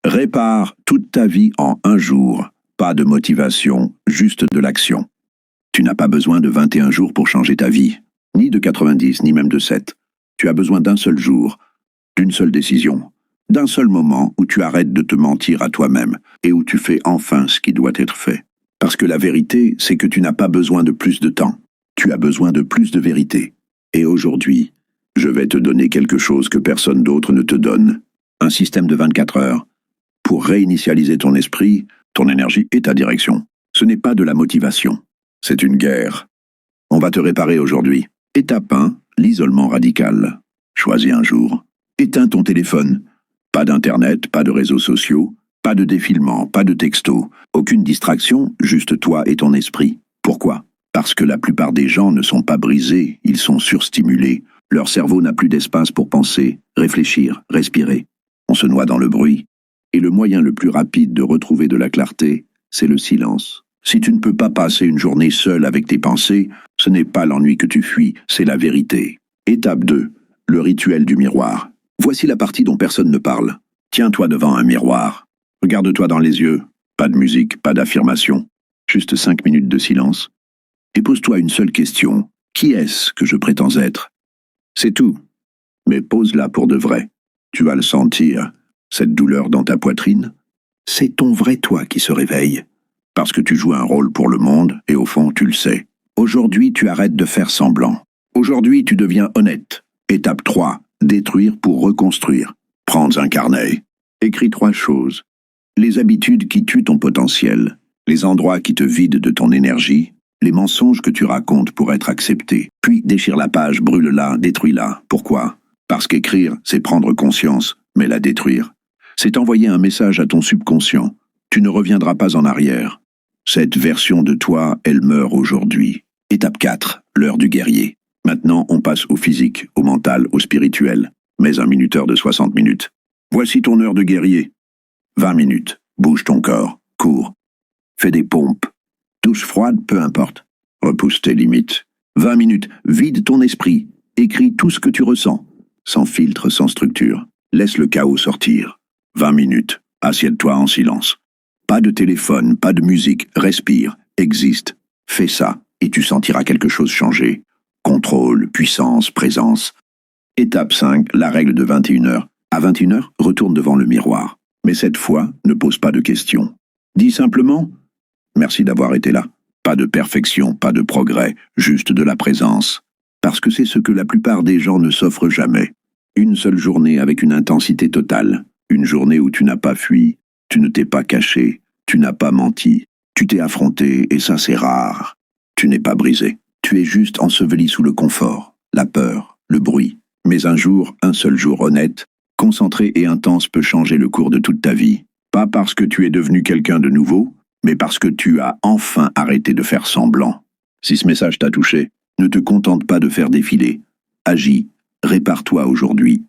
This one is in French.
Répare toute ta vie en un jour. Pas de motivation, juste de l'action. Tu n'as pas besoin de 21 jours pour changer ta vie, ni de 90, ni même de 7. Tu as besoin d'un seul jour, d'une seule décision, d'un seul moment où tu arrêtes de te mentir à toi-même et où tu fais enfin ce qui doit être fait. Parce que la vérité, c'est que tu n'as pas besoin de plus de temps. Tu as besoin de plus de vérité. Et aujourd'hui, je vais te donner quelque chose que personne d'autre ne te donne. Un système de 24 heures pour réinitialiser ton esprit, ton énergie et ta direction. Ce n'est pas de la motivation. C'est une guerre. On va te réparer aujourd'hui. Étape 1, l'isolement radical. Choisis un jour. Éteins ton téléphone. Pas d'internet, pas de réseaux sociaux, pas de défilement, pas de texto. Aucune distraction, juste toi et ton esprit. Pourquoi ? Parce que la plupart des gens ne sont pas brisés, ils sont surstimulés. Leur cerveau n'a plus d'espace pour penser, réfléchir, respirer. On se noie dans le bruit. Et le moyen le plus rapide de retrouver de la clarté, c'est le silence. Si tu ne peux pas passer une journée seule avec tes pensées, ce n'est pas l'ennui que tu fuis, c'est la vérité. Étape 2. Le rituel du miroir. Voici la partie dont personne ne parle. Tiens-toi devant un miroir. Regarde-toi dans les yeux. Pas de musique, pas d'affirmation. Juste 5 minutes de silence. Et pose-toi une seule question. Qui est-ce que je prétends être ? C'est tout. Mais pose-la pour de vrai. Tu vas le sentir. Cette douleur dans ta poitrine, c'est ton vrai toi qui se réveille. Parce que tu joues un rôle pour le monde, et au fond, tu le sais. Aujourd'hui, tu arrêtes de faire semblant. Aujourd'hui, tu deviens honnête. Étape 3, détruire pour reconstruire. Prends un carnet. Écris 3 choses. Les habitudes qui tuent ton potentiel, les endroits qui te vident de ton énergie, les mensonges que tu racontes pour être accepté. Puis déchire la page, brûle-la, détruis-la. Pourquoi ? Parce qu'écrire, c'est prendre conscience, mais la détruire, c'est envoyer un message à ton subconscient. Tu ne reviendras pas en arrière. Cette version de toi, elle meurt aujourd'hui. Étape 4, l'heure du guerrier. Maintenant, on passe au physique, au mental, au spirituel. Mais un minuteur de 60 minutes. Voici ton heure de guerrier. 20 minutes. Bouge ton corps. Cours. Fais des pompes. Douche froide, peu importe. Repousse tes limites. 20 minutes. Vide ton esprit. Écris tout ce que tu ressens. Sans filtre, sans structure. Laisse le chaos sortir. 20 minutes. Assieds-toi en silence. Pas de téléphone, pas de musique. Respire. Existe. Fais ça et tu sentiras quelque chose changer. Contrôle, puissance, présence. Étape 5, la règle de 21 heures. À 21 heures, retourne devant le miroir. Mais cette fois, ne pose pas de questions. Dis simplement « Merci d'avoir été là ». Pas de perfection, pas de progrès, juste de la présence. Parce que c'est ce que la plupart des gens ne s'offrent jamais. Une seule journée avec une intensité totale. Une journée où tu n'as pas fui, tu ne t'es pas caché, tu n'as pas menti. Tu t'es affronté et ça c'est rare. Tu n'es pas brisé. Tu es juste enseveli sous le confort, la peur, le bruit. Mais un jour, un seul jour honnête, concentré et intense peut changer le cours de toute ta vie. Pas parce que tu es devenu quelqu'un de nouveau, mais parce que tu as enfin arrêté de faire semblant. Si ce message t'a touché, ne te contente pas de faire défiler. Agis, répare-toi aujourd'hui.